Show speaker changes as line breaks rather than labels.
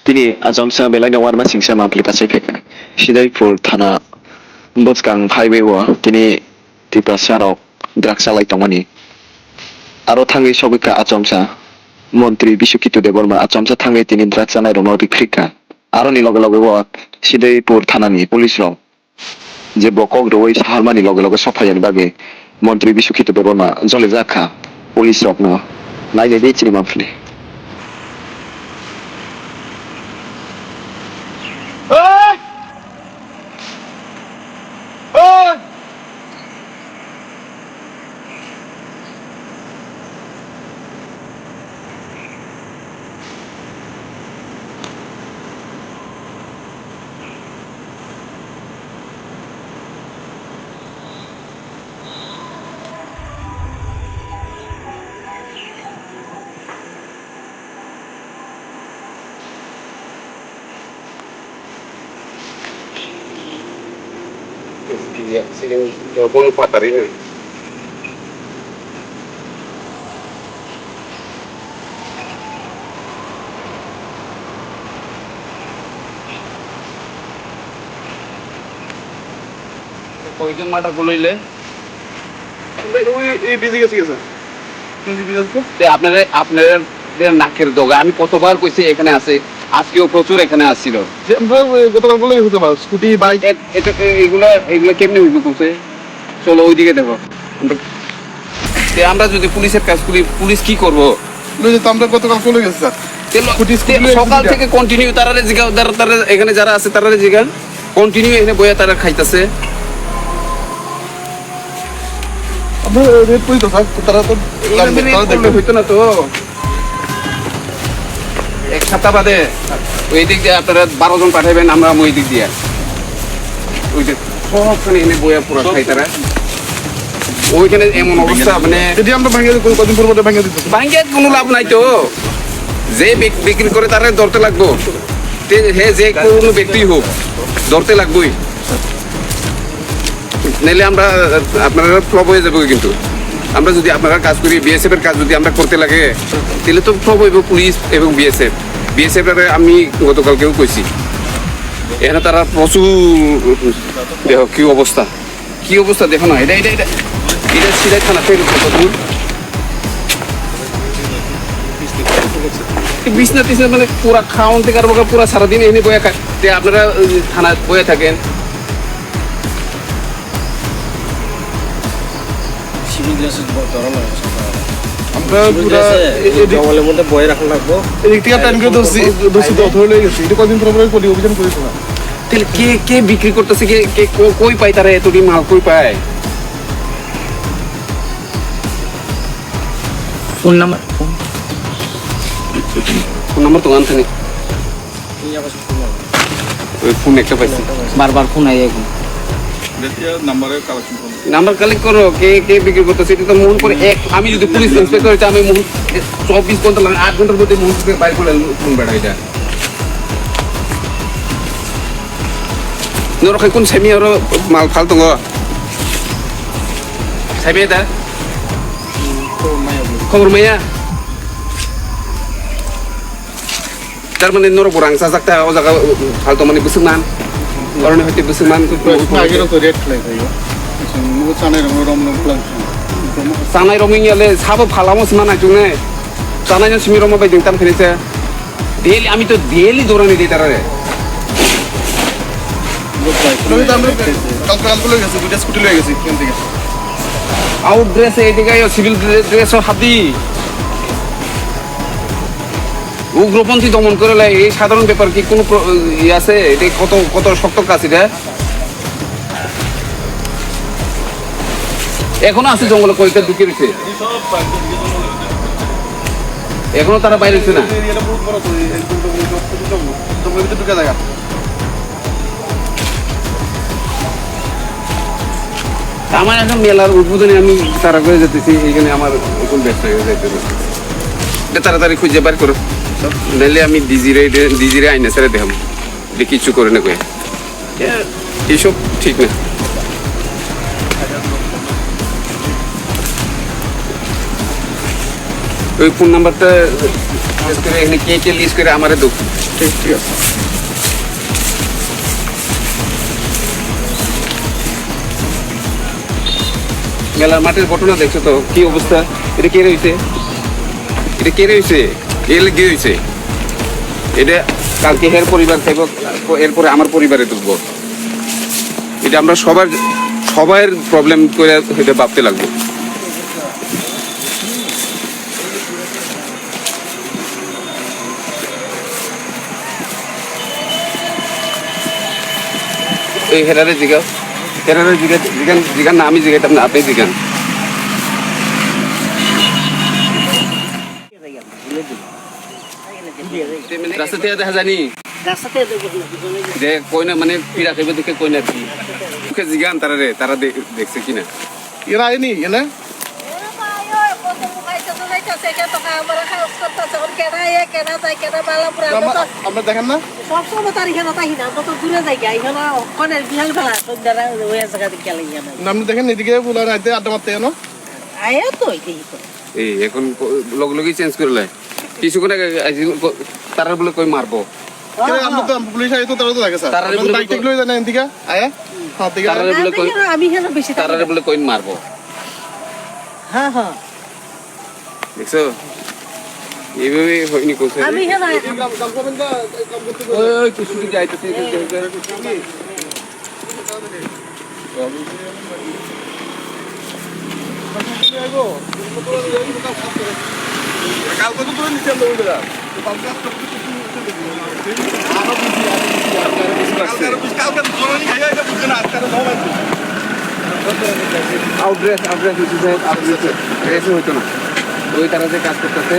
Tini azongsa belai warma singsa mampli Pacific. Sidai pur thana Botskang highway wa tini tipa sarok draksalai tongmani. Aro thangi sobika azongsa Montri Bishukitu Deborma azongsa thangi tini draksanai romo bikrika. Aro ni loge loge wa sidai pur thanani police rok je bokok roi sahalmani loge loge sophayan bage Montri Bishukitu Deborma jole jakha police rok no naile de chini mampli.
Iya, sing jawabnya Pak hari ini. কয়জন murder করলে
এই busy গেছে sir
আপনারা আপনাদের নাকের দোগা আমি কতবার কইছি এখানে আছে আজকেও প্রচুর এখানে আসছিল
যে আমরা গতকাল বলে হতে পারে স্কুটি বাইক
এটা এগুলা কেমনে হইব কইছে চলো ওইদিকে দেখো আমরা যদি পুলিশের কাজ করি পুলিশ কি করব
তো আমরা গতকাল চলে গেছি স্যার
সকাল থেকে কন্টিনিউ তারা এখানে যারা আছে তারা জিগা কন্টিনিউ এখানে বইয়া তারা খাইতেছে
আমরা রেড করি তো স্যার তারা তো
হইতো না তো এক সপ্তাহ বাদে ওই দিক দিয়ে আপনারা 12 জন পাঠাবেন আমরা ওই দিক দিয়ে ওই যে সবখানে এনে বইয়া পুরো খাই তারা ওইখানে এমন অবস্থা মানে
যদি আমরা ভাঙিয়ে কদিন পর ভাঙিয়ে দিতে
ভাঙ্গে কোনো লাভ নাই তো যে বিক্রি করে তারা ধরতে লাগবো যে কোনো ব্যক্তি হোক ধরতে লাগবোই নাইলে আমরা আপনারা ফ্লপ হয়ে যাবো কিন্তু আমরা যদি আপনারা কাজ করি বিএসএফ এর কাজ যদি আমরা করতে লাগে তাহলে তো ফ্লপ হইব পুলিশ এবং বিএসএফ এর আমি গতকালকেও কইছি এখানে তারা প্রচুর দেখো কি অবস্থা দেখো না এটা সিধা থানা ফের কতদূর বিছনা টিছনা মানে পুরা খাওয়ান থেকে আর পুরা সারাদিন এনে বয়ে খায় আপনারা থানা বয়ে থাকেন
আমরা পুরো
জঙ্গলের মধ্যে বয়ে রাখা লাগবো
এদিক থেকে টাইম করে দোষী ধরে লেগে গেছে এটা কদিন পর করি অভিযান করেছে না
তাহলে কে বিক্রি করতেছে কে কই পায় তারা এতটি মাল কই পায়
ফোন নাম্বার
তো আনতে নেই ওই ফোন একটা পাইছি
বারবার ফোন আই এখন
নাম্বার কালেক্ট করো কে বিক্রি করতেছে এটা তো মন করে আমি যদি পুলিশ ইন্সপেক্টর হইতে আমি 24 ঘন্টা লাগে 8 ঘন্টার মধ্যে মন থেকে বাইর করে ফোন বেড়া এটা নরকে কোন সেমি আর মাল ফালতো গো সাইবে দা খবর মাইয়া তার মানে নর বরাং সাজাকটা ও জায়গা ফালতো মানে বুসমান কারণে হইতে বুসমান
আগের তো রেড ফ্ল্যাগ হইলো মু চানাই রম ফ্ল্যাগ
চানাই রমিং ইয়ালে সাবো ফালামো সমান আইতুনে চানাই না সিমি রম বাই দিন তাম ফেনেছে ডেইলি আমি তো ডেইলি দৌড়ানি দেই তারারে
আমরা কাল বলে গেছি দুটো স্কুটি লয়ে গেছি এখান থেকে
আউট ড্রেস এদিকে সিভিল ড্রেস হাতি উগ্রপন্থী দমন করে এই সাধারণ ব্যাপার কি কোনো আছে এটা কত শক্ত কাজ এটা এখনো আছে জঙ্গলে কয়েকটা ঢুকে রয়েছে এখনো তারা বাইরে হচ্ছে না আমার এখন মেলার উদ্বোধনে আমি তারা করে যেতেছি এইখানে আমার এখন ব্যস্ত হয়ে যাইতে তাড়াতাড়ি খুঁজে বার করো নাহলে আমি ডিজিরে আইনা ছেড়ে দেখাবো এটা কিছু করে না কয়ে এইসব ঠিক না ওই ফোন নাম্বারটা এখানে কে লিস্ট করে আমারে দুঃখ
ঠিক আছে।
মেলার মাঠের ঘটনা দেখছো তো কি অবস্থা, এটা কে রয়েছে, এটা কে রয়েছে, কি হয়েছে, এটা কালকে এর পরিবার থাকবো, এরপরে আমার পরিবারে ঢুকবো, এটা আমরা সবার প্রবলেম করে এটা ভাবতে লাগবো। এই হেরারে জিগান না, আমি জিগাইতাম না, আপনি জিগান। রাস্তা থেকে দেখা জানি যে কই না, মানে পিড়া খাইবে দেখে কই না আর কি, মুখে জিগান তারা দেখছে কিনা।
এরা আইনি এনে আমরা দেখেন না আপনি দেখেন এদিকে বলে রাইতে আড্ডা মারতে জানো
এই এখন লগি চেঞ্জ করলে কিছুক্ষণ আগে তারা বলে কই মারবো,
আমরা তো পুলিশ আই তো তারা তো লাগে স্যার
তারা
আমরা বাইক টেক লই জানেন এদিকে আয়া হ্যাঁ ঠিক আছে
তারা বলে কই মারবো,
হ্যাঁ হ্যাঁ
দেখছো এইভাবে হয়নি কোথায়
আমি
ওই কিছু যাইতেছে
কালকে তো তোরা নিচে আনতে বলবে না কালকে তো তোরা নিয়ে আইয়া এটা বুঝে না আজকে তো
আউটড্রেস হইতো না, ওই তারা যে কাজ করতেছে